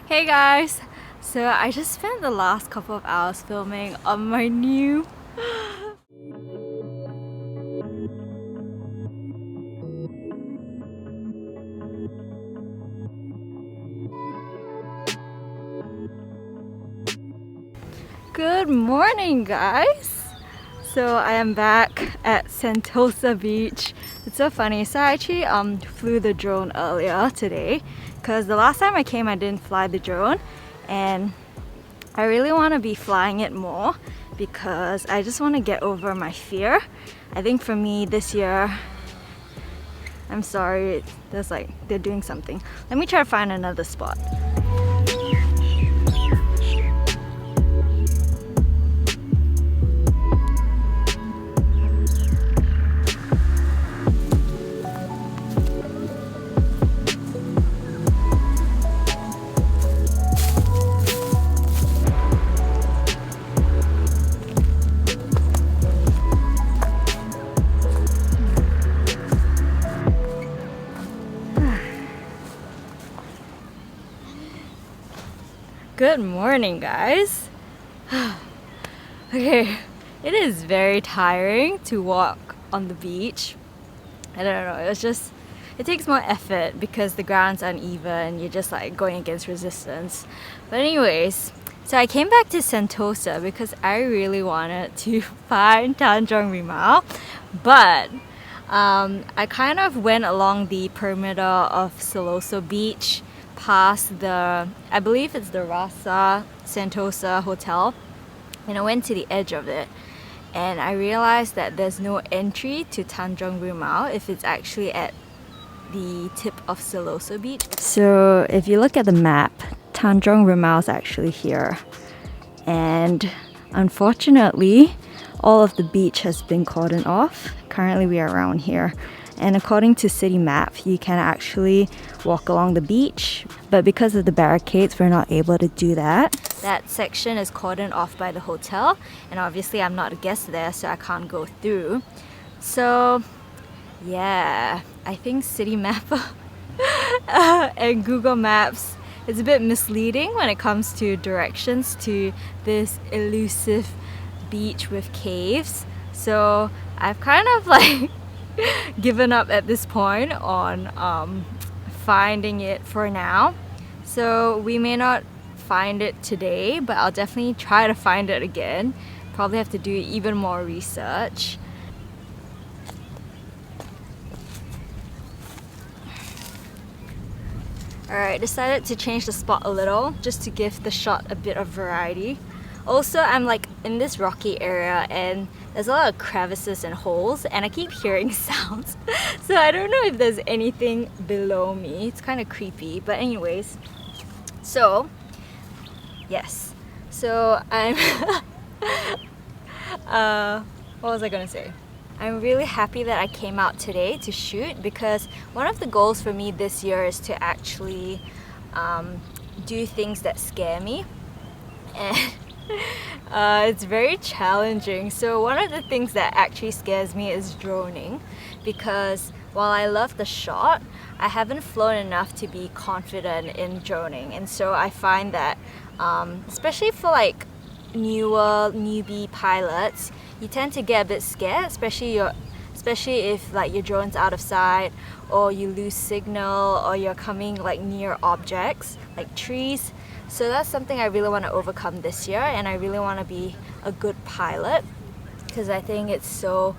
Hey guys! So I just spent the last couple of hours filming on my new Good morning guys! So I am back at Sentosa Beach. It's so funny. So I actually flew the drone earlier today because the last time I came I didn't fly the drone, and I really want to be flying it more because I just want to get over my fear. I think for me this year, I'm sorry, they're doing something. Let me try to find another spot. Good morning guys. Okay, it is very tiring to walk on the beach. I don't know, it takes more effort because the ground's uneven, you're just like going against resistance. But anyways, so I came back to Sentosa because I really wanted to find Tanjong Rimau, but I kind of went along the perimeter of Siloso Beach past I believe it's the Rasa Sentosa Hotel, and I went to the edge of it and I realized that there's no entry to Tanjong Rimau if it's actually at the tip of Siloso Beach. So if you look at the map, Tanjong Rimau is actually here, and unfortunately all of the beach has been cordoned off. Currently we are around here, and according to City Map you can actually walk along the beach, but because of the barricades we're not able to do that. That section is cordoned off by the hotel, and obviously I'm not a guest there so I can't go through. So yeah, I think City Map and Google Maps is a bit misleading when it comes to directions to this elusive beach with caves. So I've kind of like given up at this point on finding it for now. So we may not find it today, but I'll definitely try to find it again. Probably have to do even more research. Alright, decided to change the spot a little just to give the shot a bit of variety. Also, I'm like in this rocky area and there's a lot of crevices and holes and I keep hearing sounds. So I don't know if there's anything below me. It's kind of creepy, but anyways. So, yes. So I'm what was I gonna say? I'm really happy that I came out today to shoot because one of the goals for me this year is to actually do things that scare me, and it's very challenging. So one of the things that actually scares me is droning, because while I love the shot, I haven't flown enough to be confident in droning, and so I find that especially for like newbie pilots, you tend to get a bit scared, especially if like your drone's out of sight or you lose signal or you're coming like near objects like trees. So that's something I really want to overcome this year, and I really want to be a good pilot because I think it's so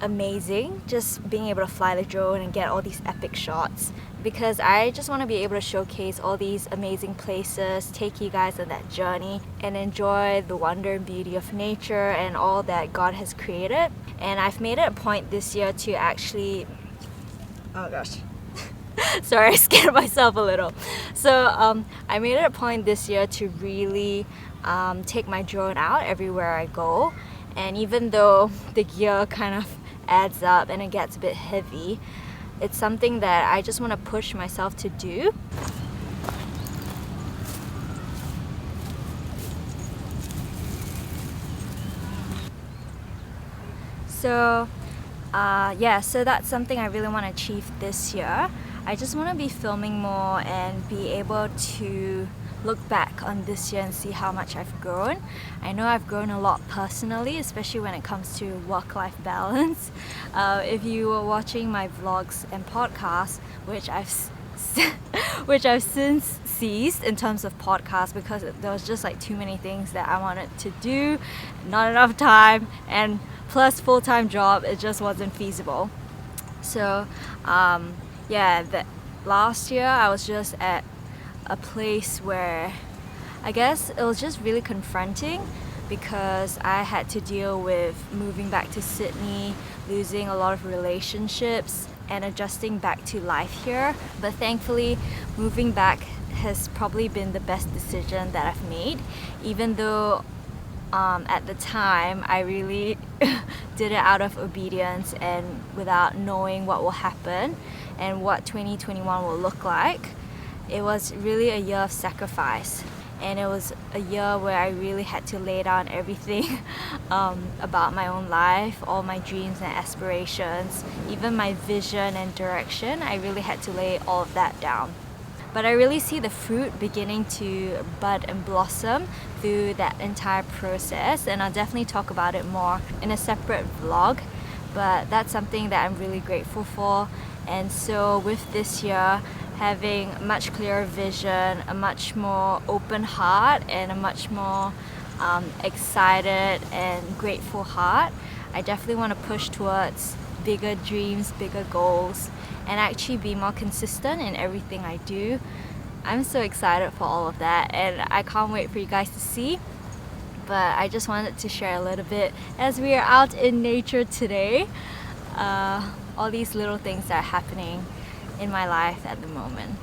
amazing just being able to fly the drone and get all these epic shots, because I just want to be able to showcase all these amazing places, take you guys on that journey and enjoy the wonder and beauty of nature and all that God has created. And I've made it a point this year to actually, oh gosh, sorry, I scared myself a little. So I made it a point this year to really take my drone out everywhere I go. And even though the gear kind of adds up and it gets a bit heavy, it's something that I just want to push myself to do. So yeah, so that's something I really want to achieve this year. I just want to be filming more and be able to look back on this year and see how much I've grown. I know I've grown a lot personally, especially when it comes to work-life balance. If you were watching my vlogs and podcasts, which I've since ceased in terms of podcasts because there was just like too many things that I wanted to do, not enough time, and plus full-time job, it just wasn't feasible. So last year I was just at a place where I guess it was just really confronting because I had to deal with moving back to Sydney, losing a lot of relationships and adjusting back to life here. But thankfully, moving back has probably been the best decision that I've made, even though at the time I really did it out of obedience and without knowing what will happen and what 2021 will look like. It was really a year of sacrifice, and it was a year where I really had to lay down everything about my own life, all my dreams and aspirations, even my vision and direction. I really had to lay all of that down. But I really see the fruit beginning to bud and blossom through that entire process, and I'll definitely talk about it more in a separate vlog, but that's something that I'm really grateful for. And so with this year, having a much clearer vision, a much more open heart, and a much more excited and grateful heart, I definitely want to push towards bigger dreams, bigger goals, and actually be more consistent in everything I do. I'm so excited for all of that, and I can't wait for you guys to see. But I just wanted to share a little bit as we are out in nature today, all these little things that are happening in my life at the moment.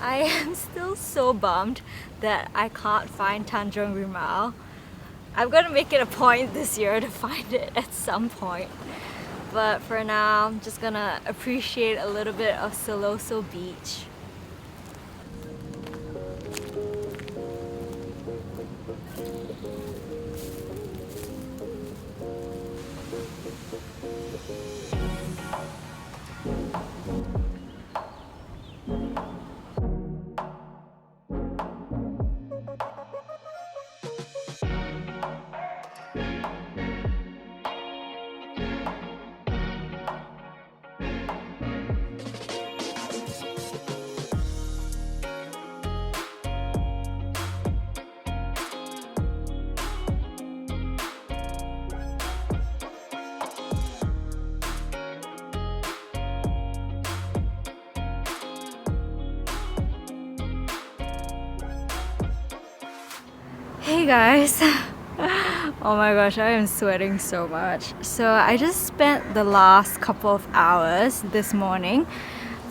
I am still so bummed that I can't find Tanjung Rimau. I'm gonna make it a point this year to find it at some point. But for now, I'm just gonna appreciate a little bit of Siloso Beach. Hey guys! Oh my gosh, I am sweating so much. So I just spent the last couple of hours this morning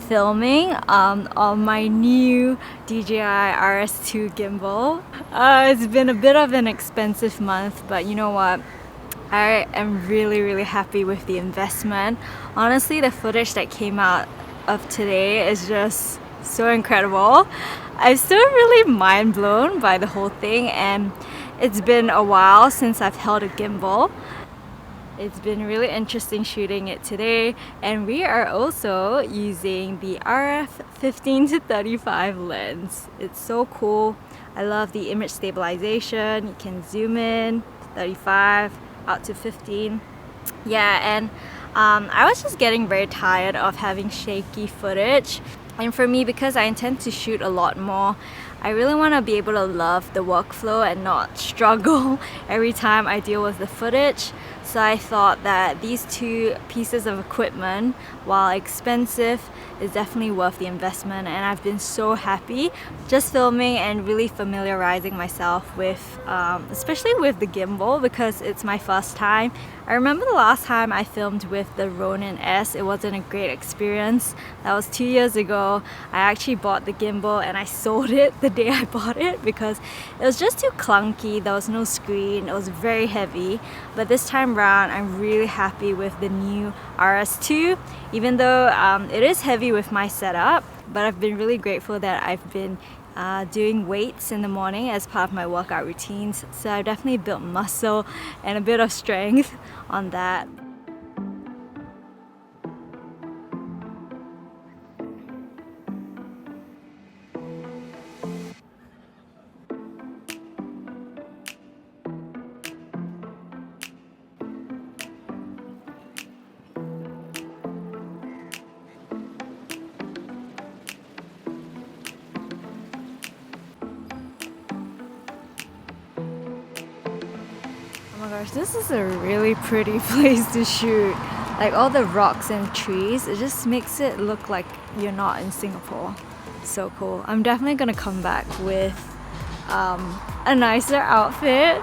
filming on my new DJI RS2 gimbal. It's been a bit of an expensive month, but you know what? I am really happy with the investment. Honestly, the footage that came out of today is just so incredible. I'm still really mind blown by the whole thing, and it's been a while since I've held a gimbal. It's been really interesting shooting it today, and we are also using the RF 15-35 lens. It's so cool. I love the image stabilization. You can zoom in 35 out to 15. Yeah, and I was just getting very tired of having shaky footage. And for me, because I intend to shoot a lot more, I really want to be able to love the workflow and not struggle every time I deal with the footage. So I thought that these two pieces of equipment, while expensive, is definitely worth the investment, and I've been so happy just filming and really familiarizing myself with especially with the gimbal, because it's my first time. I remember the last time I filmed with the Ronin S, it wasn't a great experience. That was 2 years ago. I actually bought the gimbal and I sold it the day I bought it because it was just too clunky. There was no screen, it was very heavy. But this time around, I'm really happy with the new RS2, even though it is heavy with my setup. But I've been really grateful that I've been doing weights in the morning as part of my workout routines. So I've definitely built muscle and a bit of strength on that. Oh my gosh, this is a really pretty place to shoot. Like all the rocks and trees, it just makes it look like you're not in Singapore. So cool. I'm definitely gonna come back with a nicer outfit